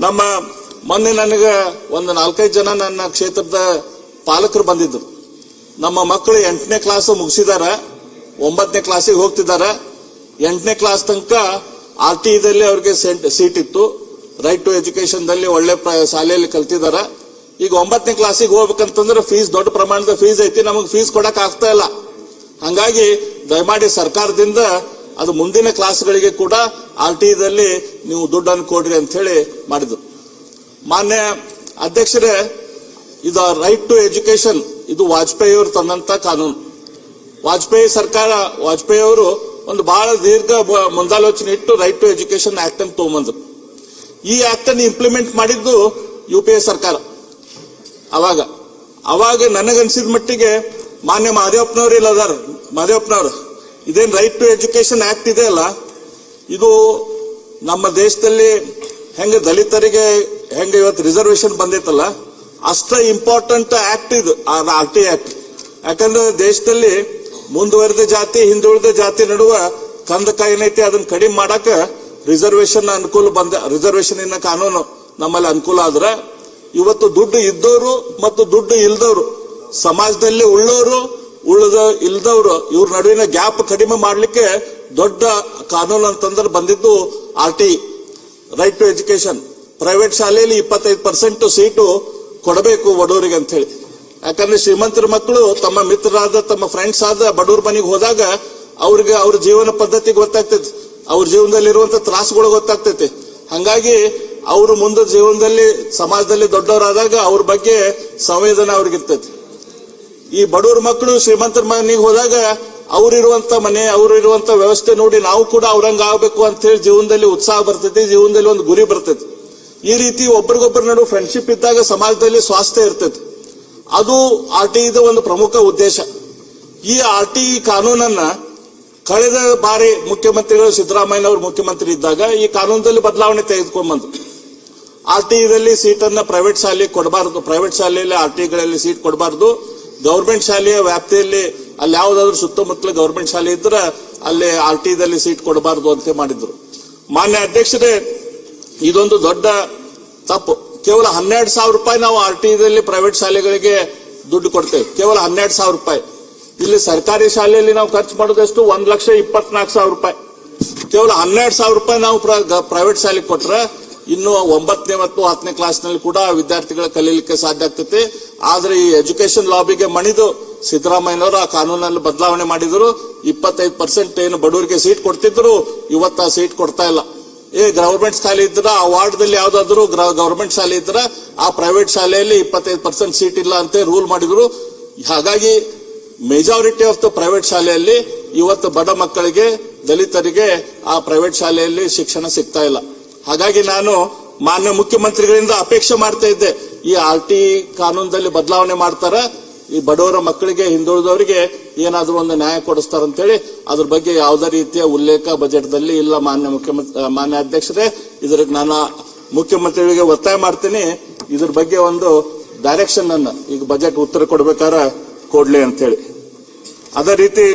ನಮ್ಮ ಮೊನ್ನೆ ನನಗೆ ಒಂದು 4-5 ಜನ ನನ್ನ ಕ್ಷೇತ್ರದ ಪಾಲಕರು ಬಂದಿದ್ರು. ನಮ್ಮ ಮಕ್ಕಳು 8ನೇ ಕ್ಲಾಸ್ ಮುಗಿಸಿದಾರ, 9ನೇ ಕ್ಲಾಸಿಗೆ ಹೋಗ್ತಿದ್ದಾರೆ. 8ನೇ ಕ್ಲಾಸ್ ತನಕ RTEದಲ್ಲಿ ಅವ್ರಿಗೆ ಸೀಟ್ ಇತ್ತು. ರೈಟ್ ಟು ಎಜುಕೇಶನ್ ದಲ್ಲಿ ಒಳ್ಳೆ ಶಾಲೆಯಲ್ಲಿ ಕಲ್ತಿದಾರ. ಈಗ 9ನೇ ಕ್ಲಾಸಿಗೆ ಹೋಗ್ಬೇಕಂತಂದ್ರೆ ಫೀಸ್, ದೊಡ್ಡ ಪ್ರಮಾಣದ ಫೀಸ್ ಐತಿ, ನಮಗೆ ಫೀಸ್ ಕೊಡಕ್ ಆಗ್ತಾ ಇಲ್ಲ. ಹಂಗಾಗಿ ದಯಮಾಡಿ ಸರ್ಕಾರದಿಂದ ಅದು ಮುಂದಿನ ಕ್ಲಾಸ್ಗಳಿಗೆ ಕೂಡ RTEದಲ್ಲಿ ನೀವು ದುಡ್ಡನ್ನು ಕೊಡ್ರಿ ಅಂತ ಹೇಳಿ ಮಾಡಿದ್ರು. ಮಾನ್ಯ ಅಧ್ಯಕ್ಷರೇ, ಇದು ರೈಟ್ ಟು ಎಜುಕೇಶನ್ ಇದು ವಾಜಪೇಯಿ ಅವರು ತಂದಂತ ಕಾನೂನು. ವಾಜಪೇಯಿ ಅವರು ಒಂದು ಬಹಳ ದೀರ್ಘ ಮುಂದಾಲೋಚನೆ ಇಟ್ಟು ರೈಟ್ ಟು ಎಜುಕೇಶನ್ ಆಕ್ಟ್ ಅನ್ನು ತಗೊಂಬಂದ್ರು. ಈ ಆಕ್ಟ್ ಅನ್ನು ಇಂಪ್ಲಿಮೆಂಟ್ ಮಾಡಿದ್ದು UPA ಸರ್ಕಾರ. ಅವಾಗ ನನಗನ್ಸಿದ ಮಟ್ಟಿಗೆ ಮಾನ್ಯ ಮಹದೇವಪ್ಪನವ್ರು ಇಲ್ಲ ಅದಾರ, ಮಹದೇವಪ್ಪನವ್ರು ಇದೇನ್ ರೈಟ್ ಟು ಎಜುಕೇಶನ್ ಆಕ್ಟ್ ಇದೆ ಅಲ್ಲ, ಇದು ನಮ್ಮ ದೇಶದಲ್ಲಿ ಹೆಂಗ ದಲಿತರಿಗೆ ಹೆಂಗ ಇವತ್ತು ರಿಸರ್ವೇಶನ್ ಬಂದೈತಲ್ಲ, ಅಷ್ಟ ಇಂಪಾರ್ಟೆಂಟ್ ಆಕ್ಟ್ ಇದು RT ಆಕ್ಟ್. ಯಾಕಂದ್ರೆ ದೇಶದಲ್ಲಿ ಮುಂದುವರೆದ ಜಾತಿ ಹಿಂದುಳಿದ ಜಾತಿ ನಡುವ ಕಂದಕ ಏನೈತಿ ಅದನ್ನ ಕಡಿಮೆ ಮಾಡಾಕ ರಿಸರ್ವೇಶನ್ ರಿಸರ್ವೇಶನ್ ಇನ್ನ ಕಾನೂನು ನಮ್ಮಲ್ಲಿ ಅನುಕೂಲ ಆದ್ರೆ ಇವತ್ತು ದುಡ್ಡು ಇದ್ದವರು ಮತ್ತು ದುಡ್ಡು ಇಲ್ದವ್ರು, ಸಮಾಜದಲ್ಲಿ ಉಳ್ಳೋರು ಇಲ್ದವ್ರು ಇವ್ರ ನಡುವಿನ ಗ್ಯಾಪ್ ಕಡಿಮೆ ಮಾಡ್ಲಿಕ್ಕೆ ದೊಡ್ಡ ಕಾನೂನು ಅಂತಂದ್ರೆ ಬಂದಿದ್ದು RTE, right to education. Private ಶಾಲೆಯಲ್ಲಿ 25% ಸೀಟು ಕೊಡಬೇಕು ಬಡವರಿಗೆ ಅಂತ ಹೇಳಿ. ಯಾಕಂದ್ರೆ ಶ್ರೀಮಂತರ ಮಕ್ಕಳು ತಮ್ಮ ಮಿತ್ರರಾದ ತಮ್ಮ ಫ್ರೆಂಡ್ಸ್ ಆದ ಬಡವ್ರ ಮನೆಗೆ ಹೋದಾಗ ಅವ್ರಿಗೆ ಅವ್ರ ಜೀವನ ಪದ್ಧತಿ ಗೊತ್ತಾಗ್ತೈತಿ, ಅವ್ರ ಜೀವನದಲ್ಲಿ ಇರುವಂತ ತ್ರಾಸುಗಳು ಗೊತ್ತಾಗ್ತೈತಿ. ಹಂಗಾಗಿ ಅವರು ಮುಂದೆ ಜೀವನದಲ್ಲಿ ಸಮಾಜದಲ್ಲಿ ದೊಡ್ಡವರಾದಾಗ ಅವ್ರ ಬಗ್ಗೆ ಸಂವೇದನೆ ಅವ್ರಿಗಿರ್ತೈತಿ. ಈ ಬಡವ್ರ ಮಕ್ಕಳು ಶ್ರೀಮಂತರ ಮನೆಗೆ ಹೋದಾಗ ಅವ್ರಿರುವಂತ ಮನೆ, ಅವ್ರಿರುವಂತ ವ್ಯವಸ್ಥೆ ನೋಡಿ ನಾವು ಕೂಡ ಅವ್ರಂಗ ಆಗ್ಬೇಕು ಅಂತ ಹೇಳಿ ಜೀವನದಲ್ಲಿ ಉತ್ಸಾಹ ಬರ್ತೈತಿ, ಜೀವನದಲ್ಲಿ ಒಂದು ಗುರಿ ಬರ್ತೈತಿ. ಈ ರೀತಿ ಒಬ್ರಿಗೊಬ್ಬರ ನಡುವೆ ಫ್ರೆಂಡ್ಶಿಪ್ ಇದ್ದಾಗ ಸಮಾಜದಲ್ಲಿ ಸ್ವಾಸ್ಥ್ಯ ಇರ್ತೈತಿ. ಅದು RTEದ ಒಂದು ಪ್ರಮುಖ ಉದ್ದೇಶ. ಈ RTE ಕಾನೂನನ್ನ ಕಳೆದ ಬಾರಿ ಮುಖ್ಯಮಂತ್ರಿಗಳು ಸಿದ್ದರಾಮಯ್ಯನವರು ಮುಖ್ಯಮಂತ್ರಿ ಇದ್ದಾಗ ಈ ಕಾನೂನದಲ್ಲಿ ಬದಲಾವಣೆ ತೆಗೆದುಕೊಂಡ್ಬಂದ್ರು. RTEದಲ್ಲಿ ಸೀಟನ್ನ ಪ್ರೈವೇಟ್ ಶಾಲೆಗೆ ಕೊಡಬಾರದು, ಪ್ರೈವೇಟ್ ಶಾಲೆಯಲ್ಲಿ RTEಗಳಲ್ಲಿ ಸೀಟ್ ಕೊಡಬಾರದು, ಗವರ್ಮೆಂಟ್ ಶಾಲೆಯ ವ್ಯಾಪ್ತಿಯಲ್ಲಿ ಅಲ್ಲಿ ಯಾವ್ದಾದ್ರು ಸುತ್ತಮುತ್ತಲ ಗವರ್ಮೆಂಟ್ ಶಾಲೆ ಇದ್ರೆ ಅಲ್ಲಿ RTEದಲ್ಲಿ ಸೀಟ್ ಕೊಡಬಾರದು ಅಂತ ಮಾಡಿದ್ರು. ಮಾನ್ಯ ಅಧ್ಯಕ್ಷರೇ, ಇದೊಂದು ದೊಡ್ಡ ತಪ್ಪು. ಕೇವಲ 12,000 ರೂಪಾಯಿ ನಾವು RTEದಲ್ಲಿ ಪ್ರೈವೇಟ್ ಶಾಲೆಗಳಿಗೆ ದುಡ್ಡು ಕೊಡ್ತೇವೆ, ಕೇವಲ 12,000 ರೂಪಾಯಿ. ಇಲ್ಲಿ ಸರ್ಕಾರಿ ಶಾಲೆಯಲ್ಲಿ ನಾವು ಖರ್ಚು ಮಾಡೋದಷ್ಟು 1,24,000 ರೂಪಾಯಿ. ಕೇವಲ 12,000 ರೂಪಾಯಿ ನಾವು ಪ್ರೈವೇಟ್ ಶಾಲೆಗೆ ಕೊಟ್ರೆ ಇನ್ನು 9ನೇ ಮತ್ತು 10ನೇ ಕ್ಲಾಸ್ನಲ್ಲಿ ಕೂಡ ವಿದ್ಯಾರ್ಥಿಗಳ ಕಲೀಲಿಕ್ಕೆ ಸಾಧ್ಯ ಆಗ್ತೈತಿ. ಆದ್ರೆ ಈ ಎಜುಕೇಶನ್ ಲಾಬಿಗೆ ಮಣಿದು ಸಿದ್ದರಾಮಯ್ಯನವರು ಆ ಕಾನೂನಲ್ಲಿ ಬದಲಾವಣೆ ಮಾಡಿದ್ರು. 25% ಏನು ಬಡವರಿಗೆ ಸೀಟ್ ಕೊಡ್ತಿದ್ರು, ಇವತ್ತು ಆ ಸೀಟ್ ಕೊಡ್ತಾ ಇಲ್ಲ. ಗವರ್ಮೆಂಟ್ ಶಾಲೆ ಇದ್ರ ಆ ವಾರ್ಡ್ದಲ್ಲಿ ಯಾವ್ದಾದ್ರು ಗವರ್ಮೆಂಟ್ ಶಾಲೆ ಇದ್ರ ಆ ಪ್ರೈವೇಟ್ ಶಾಲೆಯಲ್ಲಿ 25% ಸೀಟ್ ಇಲ್ಲ ಅಂತ ರೂಲ್ ಮಾಡಿದ್ರು. ಹಾಗಾಗಿ ಮೆಜಾರಿಟಿ ಆಫ್ ದ ಪ್ರೈವೇಟ್ ಶಾಲೆಯಲ್ಲಿ ಇವತ್ತು ಬಡ ಮಕ್ಕಳಿಗೆ, ದಲಿತರಿಗೆ ಆ ಪ್ರೈವೇಟ್ ಶಾಲೆಯಲ್ಲಿ ಶಿಕ್ಷಣ ಸಿಗ್ತಾ ಇಲ್ಲ. ಹಾಗಾಗಿ ನಾನು ಮಾನ್ಯ ಮುಖ್ಯಮಂತ್ರಿಗಳಿಂದ ಅಪೇಕ್ಷೆ ಮಾಡ್ತಾ ಇದ್ದೆ, ಈ RTE ಕಾನೂನದಲ್ಲಿ ಬದಲಾವಣೆ ಮಾಡ್ತಾರ, ಈ ಬಡವರ ಮಕ್ಕಳಿಗೆ ಹಿಂದುಳಿದವರಿಗೆ ಏನಾದ್ರೂ ಒಂದು ನ್ಯಾಯ ಕೊಡಿಸ್ತಾರಂತೇಳಿ. ಅದ್ರ ಬಗ್ಗೆ ಯಾವುದೇ ರೀತಿಯ ಉಲ್ಲೇಖ ಬಜೆಟ್ ದಲ್ಲಿ ಇಲ್ಲ. ಮಾನ್ಯ ಅಧ್ಯಕ್ಷರೇ, ಇದ್ರಿಗೆ ನಾನು ಮುಖ್ಯಮಂತ್ರಿಗಳಿಗೆ ಒತ್ತಾಯ ಮಾಡ್ತೀನಿ, ಇದ್ರ ಬಗ್ಗೆ ಒಂದು ಡೈರೆಕ್ಷನ್ ಅನ್ನ ಈಗ ಬಜೆಟ್ ಉತ್ತರ ಕೊಡ್ಬೇಕಾರ ಕೊಡ್ಲಿ ಅಂತ ಹೇಳಿ. ಅದೇ ರೀತಿ